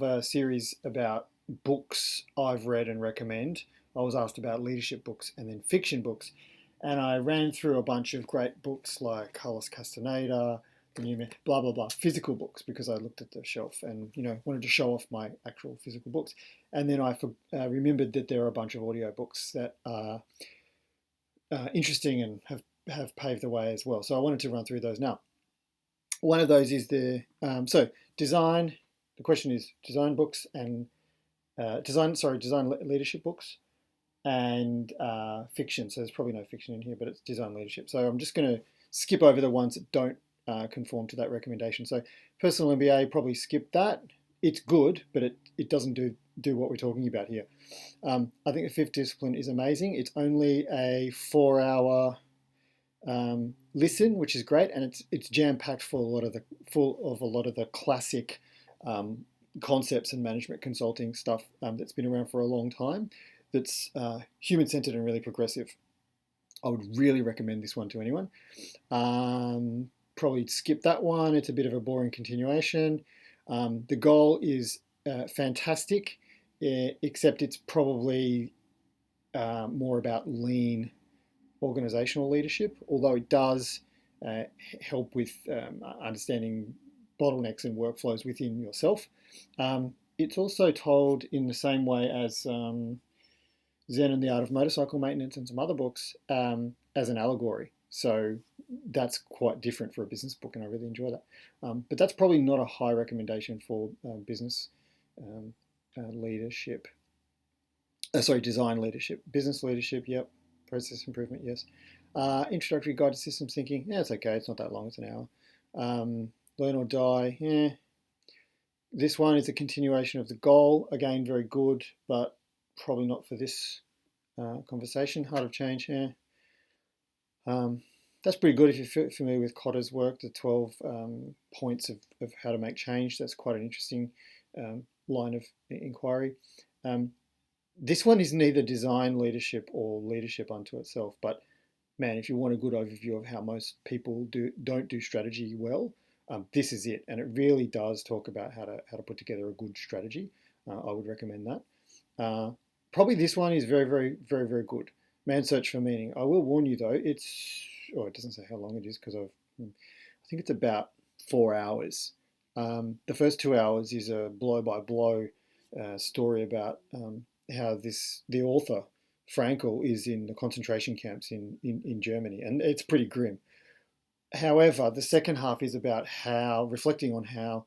of a series about books I've read and recommend. I was asked about leadership books and then fiction books. And I ran through a bunch of great books like Carlos Castaneda, the new man, blah, blah, blah, physical books because I looked at the shelf and, wanted to show off my actual physical books. And then I remembered that there are a bunch of audio books that are interesting and have paved the way as well. So I wanted to run through those now. One of those is design. The question is design books and design leadership books and fiction. So there's probably no fiction in here, but it's design leadership. So I'm just going to skip over the ones that don't conform to that recommendation. So personal MBA, probably skip that. It's good, but it doesn't do what we're talking about here. I think the fifth discipline is amazing. It's only a 4-hour listen, which is great, and it's jam packed full of a lot of the classic concepts and management consulting stuff that's been around for a long time. That's human centered and really progressive. I would really recommend this one to anyone. Probably skip that one. It's a bit of a boring continuation. The goal is fantastic, except it's probably more about lean organizational leadership, although it does help with understanding bottlenecks and workflows within yourself. It's also told in the same way as Zen and the Art of Motorcycle Maintenance and some other books as an allegory. So that's quite different for a business book, and I really enjoy that. But that's probably not a high recommendation for business leadership. Design leadership. Business leadership, yep. Process improvement, yes. Introductory Guide to Systems Thinking, yeah, it's okay. It's not that long. It's an hour. Learn or Die, yeah. This one is a continuation of The Goal. Again, very good, but probably not for this conversation. Heart of Change, yeah. That's pretty good if you're familiar with Kotter's work, the 12 points of how to make change. That's quite an interesting line of inquiry. This one is neither design leadership or leadership unto itself, but man, if you want a good overview of how most people don't do strategy well, this is it, and it really does talk about how to put together a good strategy. I would recommend that. Probably this one is very, very, very, very good. Man's Search for Meaning. I will warn you though, it doesn't say how long it is because I think it's about 4 hours. The first 2 hours is a blow by blow story about how the author Frankl is in the concentration camps in Germany, and it's pretty grim. However, the second half is about reflecting on how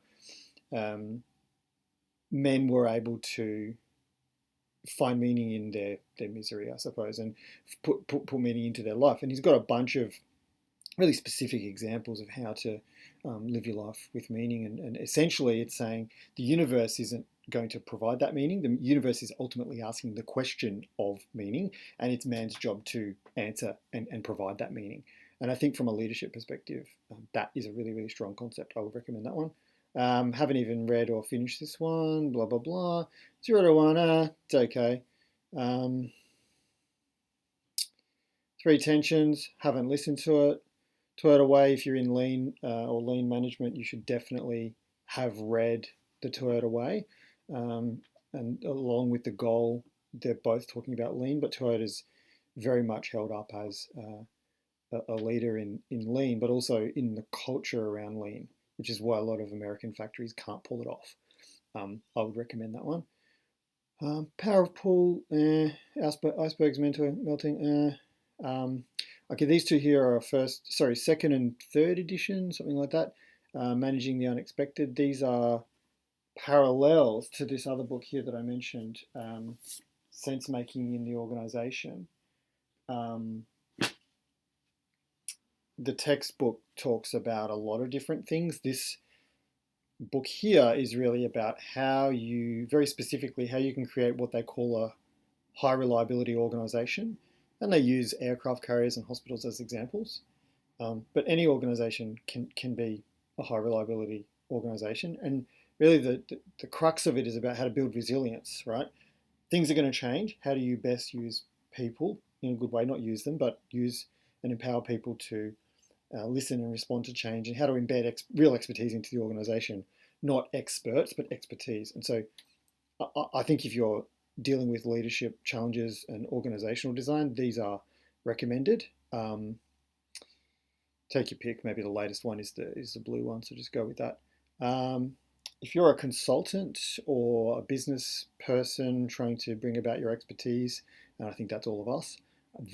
men were able to find meaning in their misery, I suppose, and put meaning into their life. And he's got a bunch of really specific examples of how to live your life with meaning. And essentially, it's saying the universe isn't going to provide that meaning. The universe is ultimately asking the question of meaning, and it's man's job to answer and provide that meaning. And I think from a leadership perspective, that is a really, really strong concept. I would recommend that one. Haven't even read or finished this one, blah, blah, blah. 0 to 1, it's okay. 3 Tensions, haven't listened to it. Toyota Way, if you're in lean or lean management, you should definitely have read the Toyota Way. And along with The Goal, they're both talking about lean, but Toyota's very much held up as a leader in lean, but also in the culture around lean, which is why a lot of American factories can't pull it off. I would recommend that one. Power of Pull, Icebergs Melting. Okay, these two here are second and third edition, something like that. Managing the Unexpected. These are parallels to this other book here that I mentioned, Sense Making in the Organization. The textbook talks about a lot of different things. This book here is really about very specifically how you can create what they call a high reliability organization. And they use aircraft carriers and hospitals as examples. But any organization can be a high reliability organization. And really the crux of it is about how to build resilience, right? Things are going to change. How do you best use people in a good way? Not use them, but use and empower people to listen and respond to change, and how to embed real expertise into the organization not experts, but expertise. And so I think if you're dealing with leadership challenges and organizational design, these are recommended. Take your pick. Maybe the latest one is the blue one, so just go with that. If you're a consultant or a business person trying to bring about your expertise, and I think that's all of us,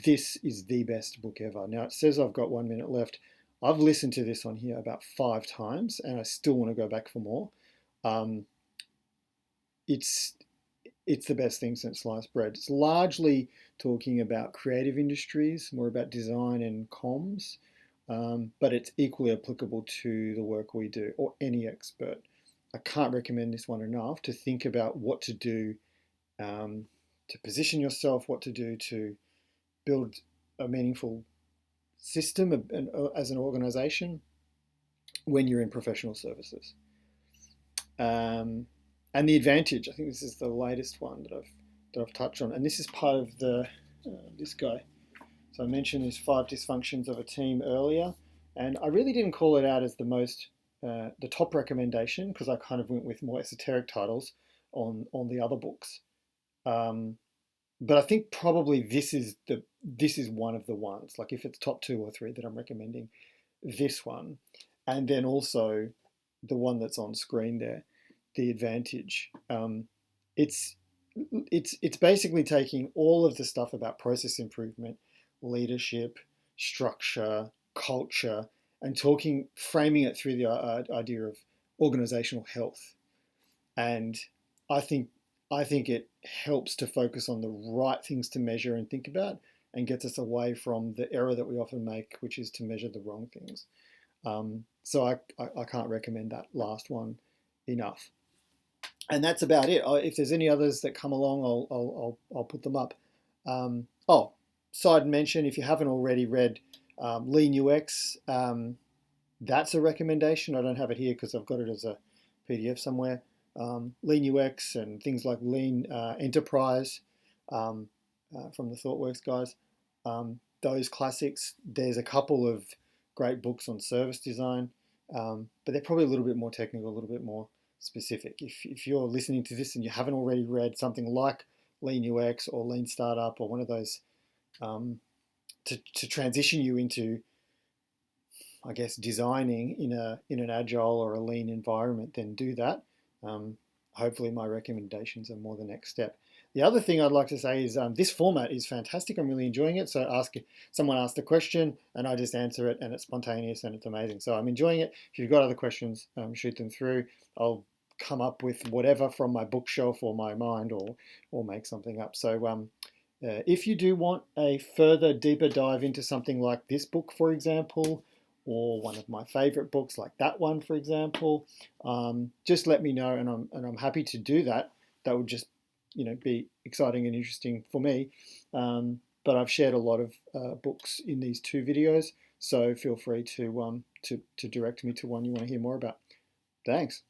this is the best book ever. Now, it says I've got 1 minute left. I've listened to this on here about 5 times, and I still want to go back for more. It's the best thing since sliced bread. It's largely talking about creative industries, more about design and comms, but it's equally applicable to the work we do, or any expert. I can't recommend this one enough to think about what to do to position yourself, what to do to build a meaningful system as an organization when you're in professional services. And the advantage, I think this is the latest one that I've touched on, and this is part of this guy. So I mentioned these 5 dysfunctions of a team earlier, and I really didn't call it out as the top recommendation because I kind of went with more esoteric titles on the other books. But I think probably this is one of the ones. Like if it's top 2 or 3 that I'm recommending, this one, and then also the one that's on screen there, the advantage. It's basically taking all of the stuff about process improvement, leadership, structure, culture, and framing it through the idea of organizational health. And I think it helps to focus on the right things to measure and think about, and gets us away from the error that we often make, which is to measure the wrong things. So I can't recommend that last one enough. And that's about it. If there's any others that come along, I'll put them up. Side mention, if you haven't already read Lean UX, that's a recommendation. I don't have it here because I've got it as a PDF somewhere. Lean UX and things like Lean Enterprise from the ThoughtWorks guys. Those classics. There's a couple of great books on service design, but they're probably a little bit more technical, a little bit more specific. If you're listening to this and you haven't already read something like Lean UX or Lean Startup or one of those to transition you into, I guess, designing in an agile or a lean environment, then do that. Hopefully my recommendations are more the next step. The other thing I'd like to say is this format is fantastic. I'm really enjoying it. So someone asked a question and I just answer it, and it's spontaneous and it's amazing. So I'm enjoying it. If you've got other questions, shoot them through. I'll come up with whatever from my bookshelf or my mind, or make something up. So if you do want a further deeper dive into something like this book, for example, or one of my favorite books like that one, for example, just let me know, and I'm happy to do that. That would just be exciting and interesting for me. But I've shared a lot of books in these 2 videos, so feel free to direct me to one you want to hear more about. Thanks.